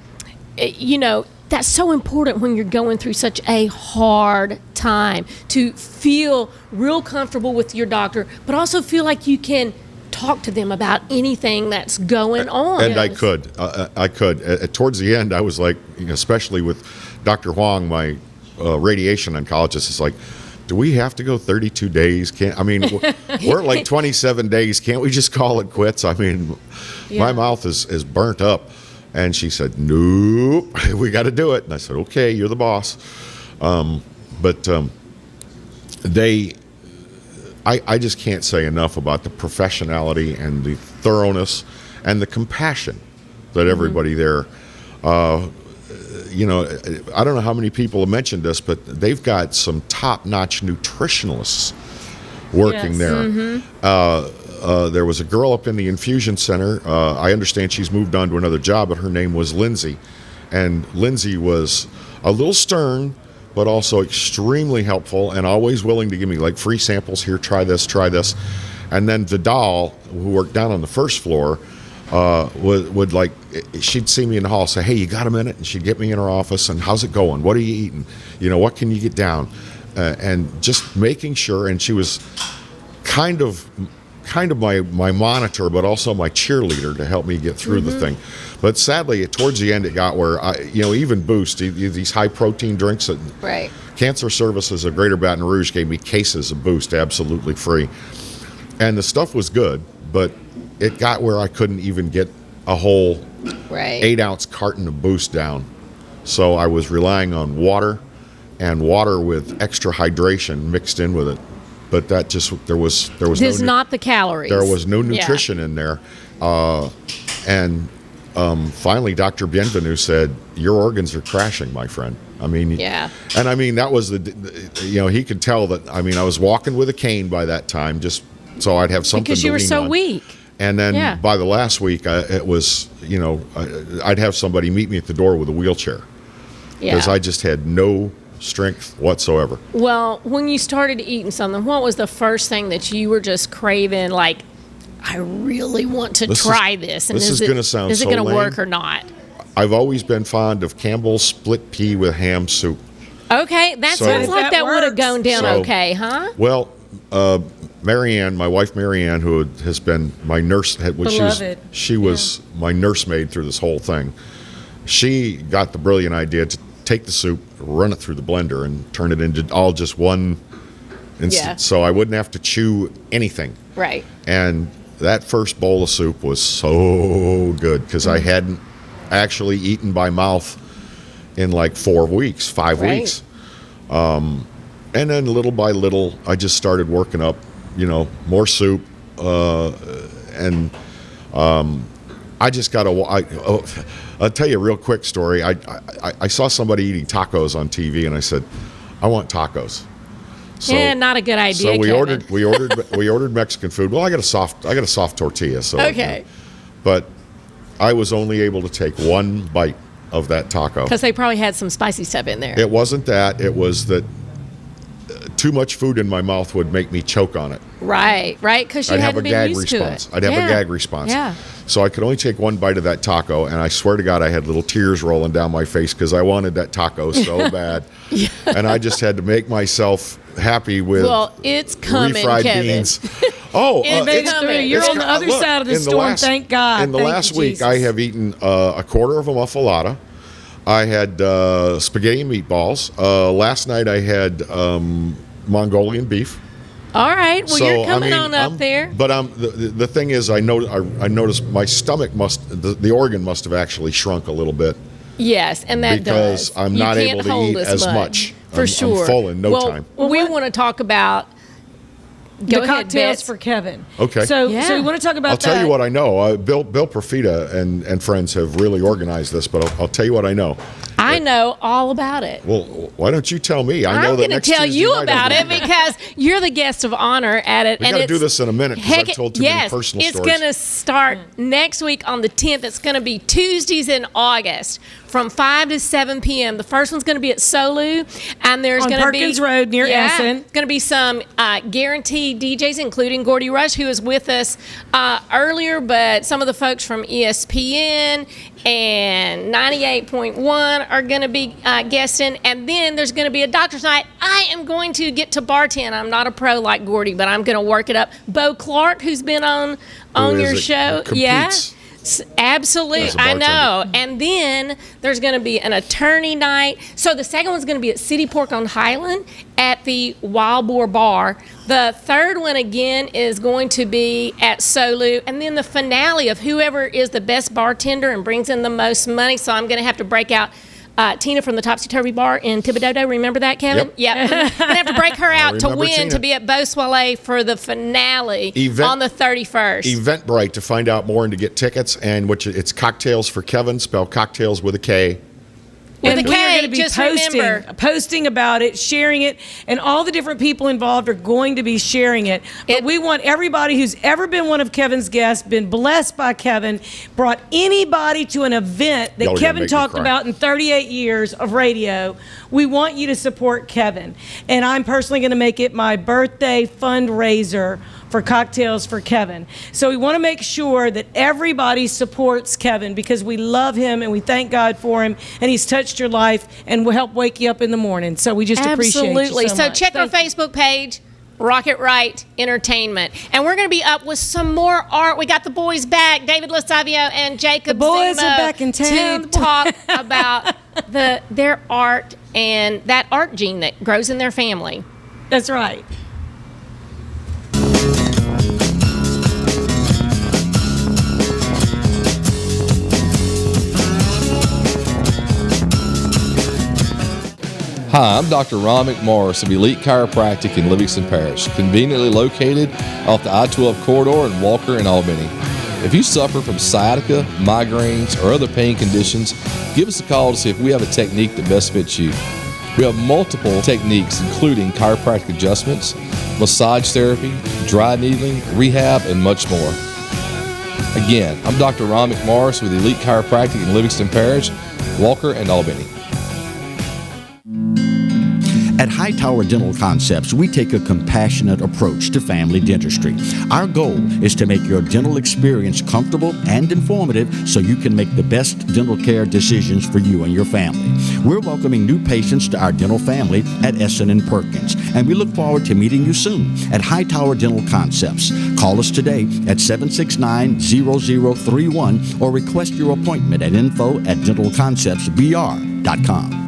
that's so important when you're going through such a hard time, to feel real comfortable with your doctor, but also feel like you can talk to them about anything that's going on. And I could. Towards the end, I was like, especially with Dr. Huang, my radiation oncologist, is like, do we have to go 32 days? We're at like 27 days. Can't we just call it quits? My mouth is burnt up. And she said, nope, we got to do it. And I said, okay, you're the boss. I just can't say enough about the professionality and the thoroughness and the compassion that everybody there, I don't know how many people have mentioned this, but they've got some top-notch nutritionalists working Yes. there. Mm-hmm. There was a girl up in the infusion center. I understand she's moved on to another job, but her name was Lindsay. And Lindsay was a little stern, but also extremely helpful and always willing to give me like free samples. Here, try this. And then Vidal, who worked down on the first floor, would like, she'd see me in the hall, say, hey, you got a minute? And she'd get me in her office, and how's it going? What are you eating? What can you get down? And just making sure, and she was kind of my monitor, but also my cheerleader to help me get through the thing. But sadly, towards the end, it got where even Boost, these high protein drinks that Right. Cancer Services of Greater Baton Rouge gave me cases of Boost absolutely free. And the stuff was good, but it got where I couldn't even get a whole 8-ounce carton of Boost down. So I was relying on water, and water with extra hydration mixed in with it. But that just, there was There's not the calories. There was no nutrition in there. And finally, Dr. Bienvenu said, your organs are crashing, my friend. I mean, and I mean, that was he could tell that, I mean, I was walking with a cane by that time, just so I'd have something to lean on. Because you were so weak. And then by the last week, it was, I'd have somebody meet me at the door with a wheelchair. Because I just had no strength whatsoever. Well, when you started eating something, what was the first thing that you were just craving, like, I really want to try this? And this is going to sound so Is it going to lame. work or not? I've always been fond of Campbell's split pea with ham soup. Okay, that sounds like that would have gone down okay, huh? Well, Marianne, my wife Marianne, who has been my nurse, she was my nursemaid through this whole thing. She got the brilliant idea to take the soup, run it through the blender, and turn it into all just one instant, so I wouldn't have to chew anything. Right. And that first bowl of soup was so good because I hadn't actually eaten by mouth in like 5 weeks. And then little by little, I just started working up, more soup. And I just got I'll tell you a real quick story. I saw somebody eating tacos on TV, and I said, I want tacos. So, not a good idea. So we Kevin. ordered Mexican food. Well, I got a soft tortilla. So okay. But I was only able to take one bite of that taco because they probably had some spicy stuff in there. It wasn't that. It was that too much food in my mouth would make me choke on it. Right. Because you hadn't been used to it. I'd have a gag response. Yeah. So I could only take one bite of that taco, and I swear to God, I had little tears rolling down my face because I wanted that taco so bad. And I just had to make myself happy with it's coming, refried Kevin. beans. Oh, it's coming. You're on the other side of the storm, thank God. In the last week, Jesus. I have eaten a quarter of a muffalata. I had spaghetti and meatballs. Last night, I had Mongolian beef. All right. Well, you're coming on up there. But the thing is, I noticed my stomach the organ must have actually shrunk a little bit. Yes, and that because does. I'm not able to eat as much. For sure. I'm full in no time. Well, we want to talk about the cocktails for Kevin. Okay. So you want to talk about I'll tell you what I know. Bill Profita and friends have really organized this, but I'll tell you what I know. I know all about it. Well, why don't you tell me? I'm going to tell you about it because you're the guest of honor at it. We got to do this in a minute because I've told too many personal stories. It's going to start next week on the 10th. It's going to be Tuesdays in August from 5 to 7 p.m. The first one's going to be at Solu, and there's going to be Perkins Road near Essen. It's going to be some guaranteed DJs, including Gordy Rush, who was with us earlier, but some of the folks from ESPN and 98.1 are going to be guesting, and then there's going to be a doctor's night. I am going to get to bartend. I'm not a pro like Gordy, but I'm going to work it up. Bo Clark, who's been on your show, absolutely, I know. And then there's going to be an attorney night. So the second one's going to be at City Pork on Highland at the Wild Boar Bar. The third one again is going to be at Solu, and then the finale of whoever is the best bartender and brings in the most money. So I'm going to have to break out Tina from the Topsy Turvy Bar in Thibodeau. Remember that, Kevin? Yep. I'm going to have to break her out to win Tina. To be at Beau Soleil for the finale on the 31st. Eventbrite to find out more and to get tickets, and it's Cocktails for Kevin, spell cocktails with a K. With a K, we are going to be just posting about it, sharing it, and all the different people involved are going to be sharing it. But we want everybody who's ever been one of Kevin's guests, been blessed by Kevin, brought anybody to an event that Kevin talked about in 38 years of radio. We want you to support Kevin. And I'm personally going to make it my birthday fundraiser for Cocktails for Kevin. So we want to make sure that everybody supports Kevin because we love him and we thank God for him, and he's touched your life and will help wake you up in the morning. So we just appreciate you so much. So check our Facebook page, Rocket Right Entertainment. And we're going to be up with some more art. We got the boys back, David Losavio and Jacob The boys Zumo, are back in town. to talk about their art and that art gene that grows in their family. That's right. Hi, I'm Dr. Ron McMorris of Elite Chiropractic in Livingston Parish, conveniently located off the I-12 corridor in Walker and Albany. If you suffer from sciatica, migraines, or other pain conditions, give us a call to see if we have a technique that best fits you. We have multiple techniques, including chiropractic adjustments, massage therapy, dry needling, rehab, and much more. Again, I'm Dr. Ron McMorris with Elite Chiropractic in Livingston Parish, Walker, and Albany. At Hightower Dental Concepts, we take a compassionate approach to family dentistry. Our goal is to make your dental experience comfortable and informative so you can make the best dental care decisions for you and your family. We're welcoming new patients to our dental family at Essen & Perkins, and we look forward to meeting you soon at Hightower Dental Concepts. Call us today at 769-0031 or request your appointment at info@dentalconceptsbr.com.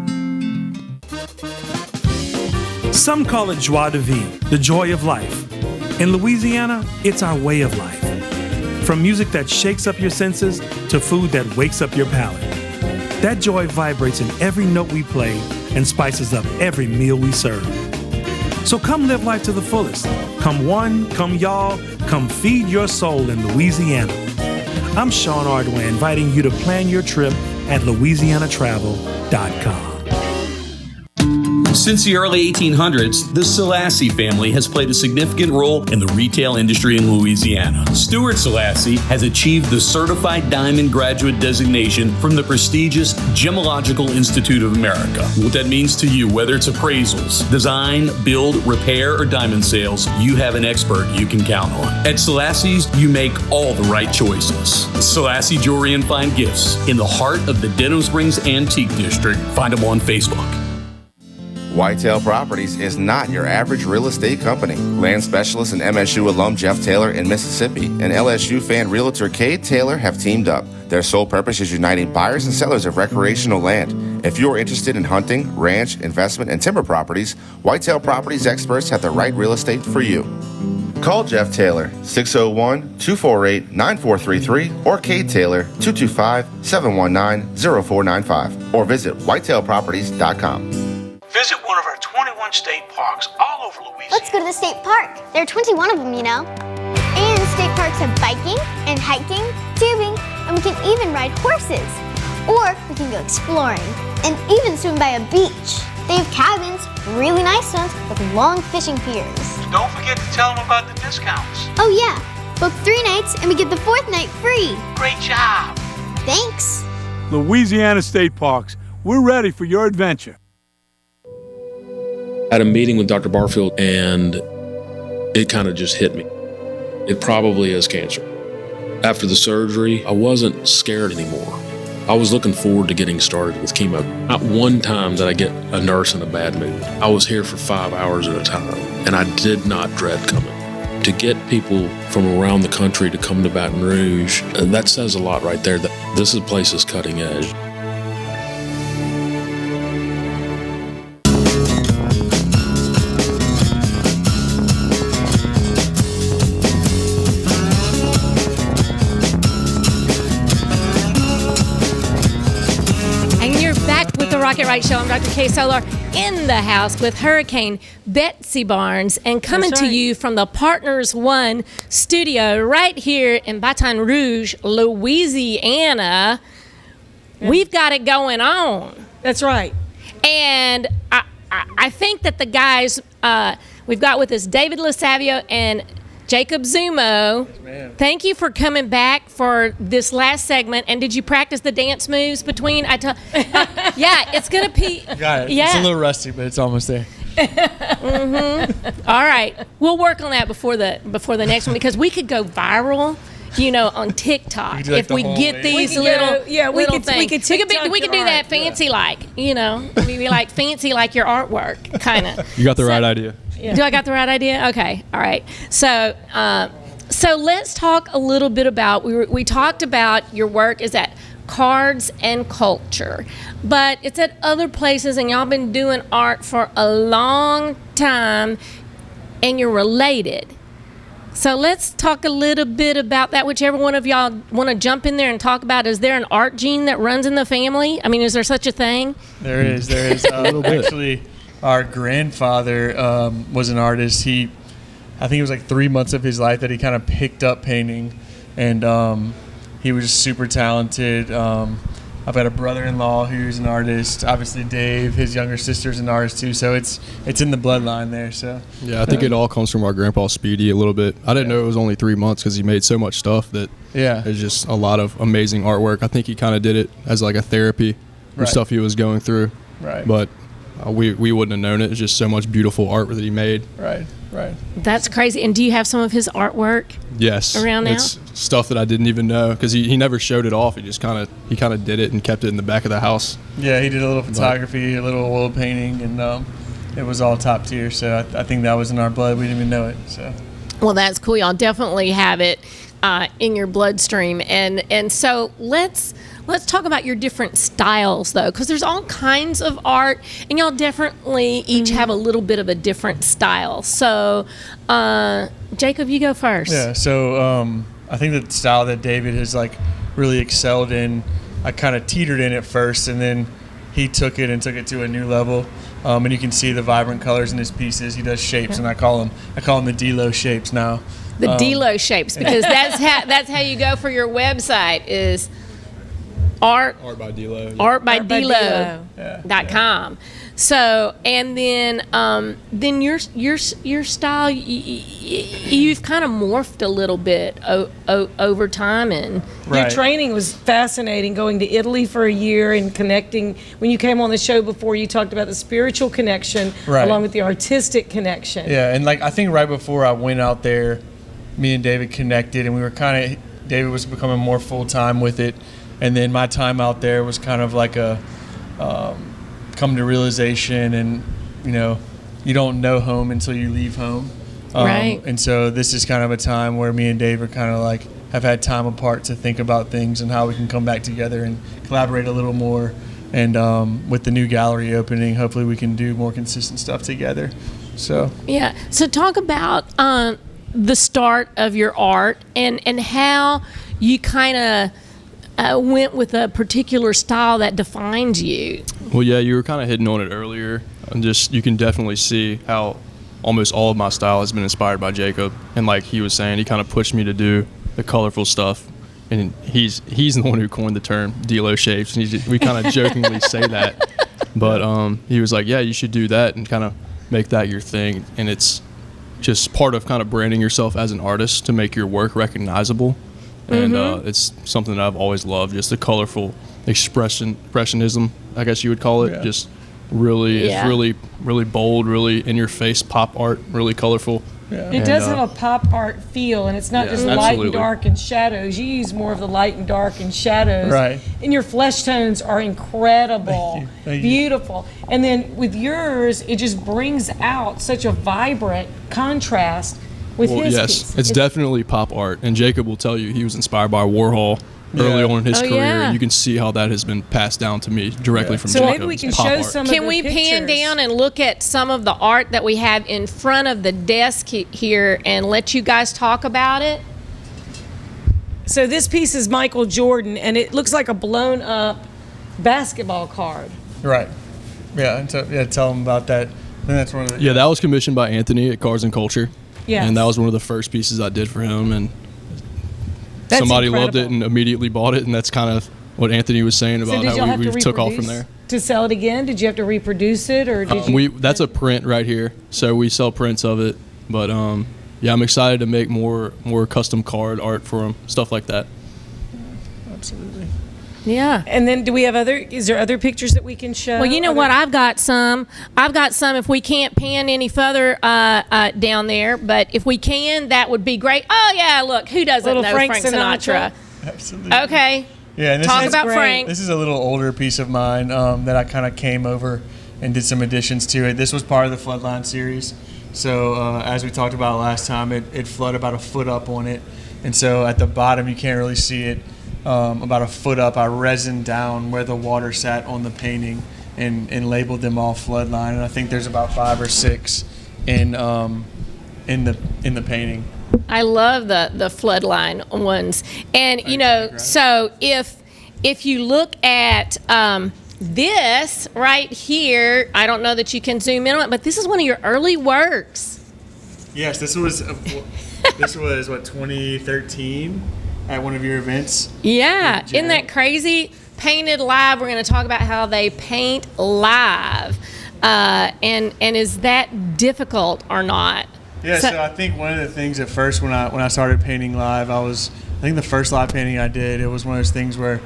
Some call it joie de vivre, the joy of life. In Louisiana, it's our way of life. From music that shakes up your senses to food that wakes up your palate. That joy vibrates in every note we play and spices up every meal we serve. So come live life to the fullest. Come one, come y'all, come feed your soul in Louisiana. I'm Sean Ardway, inviting you to plan your trip at louisianatravel.com. Since the early 1800s, the Selassie family has played a significant role in the retail industry in Louisiana. Stuart Selassie has achieved the Certified Diamond Graduate designation from the prestigious Gemological Institute of America. What that means to you, whether it's appraisals, design, build, repair, or diamond sales, you have an expert you can count on. At Selassie's, you make all the right choices. Selassie Jewelry and Fine Gifts in the heart of the Denham Springs Antique District. Find them on Facebook. Whitetail Properties is not your average real estate company. Land specialist and MSU alum Jeff Taylor in Mississippi and LSU fan realtor Kay Taylor have teamed up. Their sole purpose is uniting buyers and sellers of recreational land. If you're interested in hunting, ranch, investment, and timber properties, Whitetail Properties experts have the right real estate for you. Call Jeff Taylor, 601-248-9433, or Kay Taylor, 225-719-0495, or visit whitetailproperties.com. Visit one of our 21 state parks all over Louisiana. Let's go to the state park. There are 21 of them, you know. And state parks have biking and hiking, tubing, and we can even ride horses. Or we can go exploring and even swim by a beach. They have cabins, really nice ones, with long fishing piers. Don't forget to tell them about the discounts. Oh yeah, book 3 nights and we get the 4th night free. Great job. Thanks. Louisiana State Parks, we're ready for your adventure. Had a meeting with Dr. Barfield and it kind of just hit me. It probably is cancer. After the surgery, I wasn't scared anymore. I was looking forward to getting started with chemo. Not one time did I get a nurse in a bad mood. I was here for 5 hours at a time, and I did not dread coming. To get people from around the country to come to Baton Rouge, that says a lot right there, that this place is cutting edge. Rocket Right Show. I'm Dr. Kay Solar in the house with Hurricane Betsy Barnes and coming to you from the Partners One studio right here in Baton Rouge, Louisiana. Yeah. We've got it going on. That's right. And I think that the guys we've got with us, David Losavio and Jacob Zumo, thank you for coming back for this last segment. And did you practice the dance moves between? Yeah, it's going to be. Got it. Yeah. It's a little rusty, but it's almost there. Mm-hmm. All right. We'll work on that before the next one because we could go viral on TikTok. do, like, If the we whole get lady. these We could little, go- yeah, we little could- we things. could we TikTok could do your that art, fancy We'd be like fancy like your artwork, kind of. You got the right idea. Do I got the right idea? Okay, all right. So, so let's talk a little bit about. We talked about your work is at Cards and Culture, but it's at other places, and y'all been doing art for a long time, and you're related. So let's talk a little bit about that. Whichever one of y'all want to jump in there and talk about. Is there an art gene that runs in the family? I mean, is there such a thing? There is. Actually, our grandfather was an artist. I think it was like 3 months of his life that he kind of picked up painting, and he was just super talented. I've got a brother-in-law who's an artist. Obviously, Dave, his younger sister's an artist too. So it's in the bloodline there. So Yeah, I think it all comes from our grandpa Speedy a little bit. I didn't know it was only 3 months because he made so much stuff that there's just a lot of amazing artwork. I think he kind of did it as like a therapy for stuff he was going through. Right. But we wouldn't have known it. It's just so much beautiful art that he made. Right. That's crazy. And do you have some of his artwork? Yes. Around now? It's stuff that I didn't even know because he never showed it off. He just kind of did it and kept it in the back of the house. Yeah, he did a little photography, a little oil painting, and it was all top tier. So I think that was in our blood. We didn't even know it. So. Well, that's cool. Y'all definitely have it in your bloodstream. And so let's talk about your different styles, though, because there's all kinds of art, and y'all definitely each have a little bit of a different style. So, Jacob, you go first. Yeah, so I think the style that David has like really excelled in, I kind of teetered in at first, and then he took it to a new level. And you can see the vibrant colors in his pieces. He does shapes, and I call them the DLo shapes now. The DLo shapes, because that's how you go for your website is art by DLo. artbydlo.com. So, and then your style, you've kind of morphed a little bit over time, and your training was fascinating. Going to Italy for a year and connecting. When you came on the show before, you talked about the spiritual connection along with the artistic connection. Yeah, and like I think right before I went out there, me and David connected, and we were David was becoming more full time with it. And then my time out there was kind of like a come to realization, and you don't know home until you leave home. Right. And so this is kind of a time where me and Dave are kind of like have had time apart to think about things and how we can come back together and collaborate a little more. And with the new gallery opening, hopefully we can do more consistent stuff together. So yeah. So talk about the start of your art and how you kind of went with a particular style that defines you. Well, yeah, you were kind of hitting on it earlier, and just you can definitely see how almost all of my style has been inspired by Jacob. And like he was saying, he kind of pushed me to do the colorful stuff, and he's the one who coined the term DLo shapes. And we kind of jokingly say that, but he was like, yeah, you should do that and kind of make that your thing. And it's just part of kind of branding yourself as an artist to make your work recognizable. And it's something that I've always loved, just the colorful expressionism, I guess you would call it. Yeah. Just really, it's really, really bold, really in your face pop art, really colorful. Yeah. It does have a pop art feel, and it's not just light and dark and shadows. You use more of the light and dark and shadows. Right. And your flesh tones are incredible. Thank you. Beautiful. And then with yours, it just brings out such a vibrant contrast with his piece. It's definitely pop art, and Jacob will tell you he was inspired by Warhol early on in his career. Yeah. And you can see how that has been passed down to me directly from So Jacob. maybe we can Pop show art. some Can of the we pan pictures. down and look at some of the art that we have in front of the desk here and let you guys talk about it? So this piece is Michael Jordan, and it looks like a blown up basketball card. Right. Yeah. And so tell them about that. I think that's one of the. Yeah, that was commissioned by Anthony at Cards and Culture. Yes. And that was one of the first pieces I did for him, and That's somebody loved it incredible. and immediately bought it, and that's kind of what Anthony was saying So about did y'all how have we to took off reproduce from there. to sell it again? Did you have to reproduce it, or did you? That's a print right here, so we sell prints of it. But yeah, I'm excited to make more custom card art for him, stuff like that. Absolutely. Yeah. And then is there other pictures that we can show? Well, you know what? I've got some if we can't pan any further down there, but if we can, that would be great. Oh, yeah, look, who doesn't know Frank Sinatra? Absolutely. Okay. Yeah, and this Talk is about Frank. This is a little older piece of mine that I kind of came over and did some additions to it. This was part of the Floodline series. So as we talked about last time, it flooded about a foot up on it. And so at the bottom, you can't really see it. About a foot up, I resined down where the water sat on the painting and labeled them all Floodline. And I think there's about 5 or 6 in the painting. I love the Floodline ones. And, you know, so if you look at this right here, I don't know that you can zoom in on it, but this is one of your early works. Yes, this was what, 2013 at one of your events? Yeah, isn't that crazy? Painted live. We're going to talk about how they paint live, and is that difficult or not? Yeah, so I think one of the things at first when I started painting live, I think the first live painting I did, it was one of those things where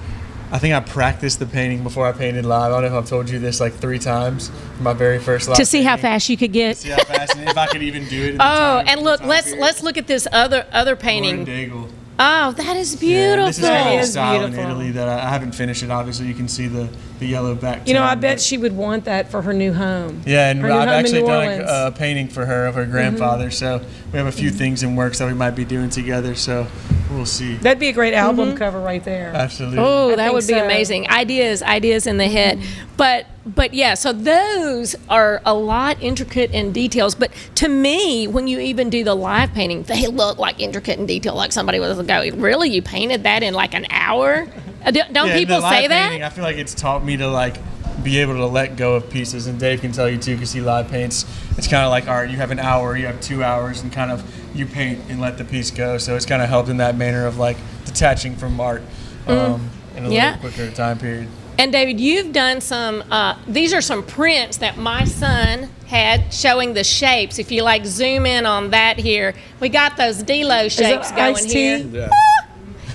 I think I practiced the painting before I painted live. I don't know if I've told you this like 3 times. My very first live to see painting. how fast you could get. To see how fast and if I could even do it. And look, let's look at this other painting. Daigle. Oh, that is beautiful. Yeah, this is kind of a style in Italy that I haven't finished it. Obviously, you can see the yellow back. You know, I bet she would want that for her new home. Yeah, and I've actually done Orleans. a painting for her of her grandfather. So we have a few things in works that we might be doing together. So we'll see. That'd be a great album cover right there. Absolutely. Oh, that would be amazing. Ideas in the head. But yeah, so those are a lot intricate in details. But to me, when you even do the live painting, they look like intricate in detail, like somebody was going, really, you painted that in like an hour? Don't people say that? Painting, I feel like it's taught me to like be able to let go of pieces, and Dave can tell you too because he live paints. It's kind of like, all right, you have an hour, you have 2 hours, and kind of you paint and let the piece go. So it's kind of helped in that manner of like detaching from art in a little quicker time period. And David, you've done some, these are some prints that my son had showing the shapes. If you like zoom in on that here, we got those DLo shapes going here. Yeah.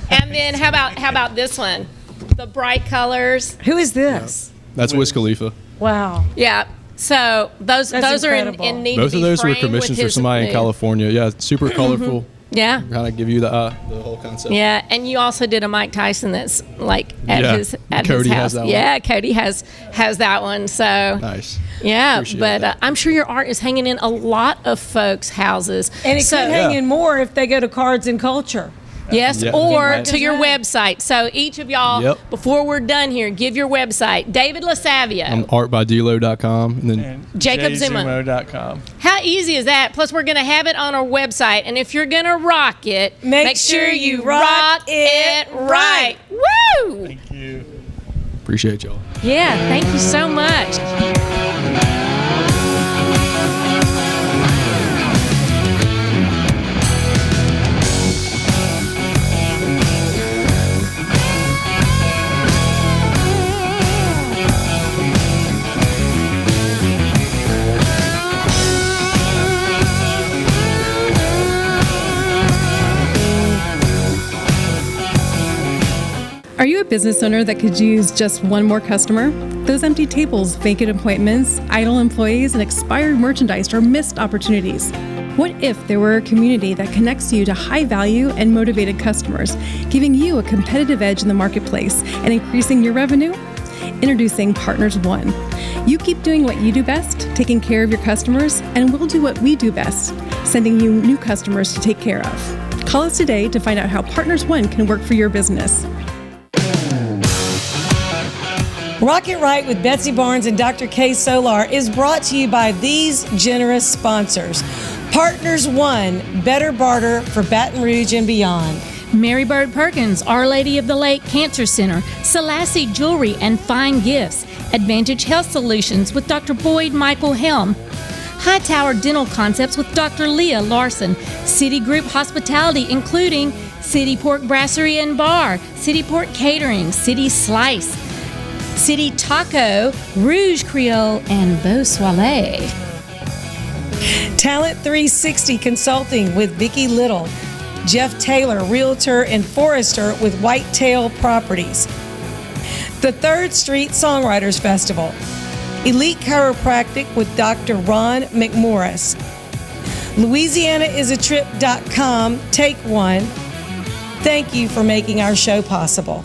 And then how about this one? The bright colors. Who is this? That's Wiz Khalifa. Wow. Yeah. So those are in need Both to be of those were framed commissions with for somebody in his- California. Yeah, super colorful. Yeah. Kind of give you the whole concept. Yeah, and you also did a Mike Tyson that's like at his Cody house. has that one. Yeah, Cody has that one. So nice. Yeah, Appreciate but that. I'm sure your art is hanging in a lot of folks' houses. And it could hang in more if they go to Cards and Culture. Yes, Yep. or to your website. So each of y'all, before we're done here, give your website. David Losavio. I'm artbydelo.com and then Jacob Zumo. Zumo.com. How easy is that? Plus, we're going to have it on our website. And if you're going to rock it, make sure you rock it right. Woo! Thank you. appreciate y'all. Yeah, thank you so much. Are you a business owner that could use just one more customer? Those empty tables, vacant appointments, idle employees, and expired merchandise are missed opportunities. What if there were a community that connects you to high-value and motivated customers, giving you a competitive edge in the marketplace and increasing your revenue? Introducing Partners One. You keep doing what you do best, taking care of your customers, and we'll do what we do best, sending you new customers to take care of. Call us today to find out how Partners One can work for your business. Rock It Right with Betsy Barnes and Dr. K. Solar is brought to you by these generous sponsors. Partners One, better barter for Baton Rouge and beyond. Mary Bird Perkins, Our Lady of the Lake Cancer Center, Selassie Jewelry and Fine Gifts, Advantage Health Solutions with Dr. Boyd Michael Helm, Hightower Dental Concepts with Dr. Leah Larson, City Group Hospitality including City Pork Brasserie and Bar, City Pork Catering, City Slice, City Taco, Rouge Creole, and Beau Soleil. Talent 360 Consulting with Vicki Little. Jeff Taylor, Realtor and Forester with Whitetail Properties. The 3rd Street Songwriters Festival. Elite Chiropractic with Dr. Ron McMorris. LouisianaIsATrip.com. Take one. Thank you for making our show possible.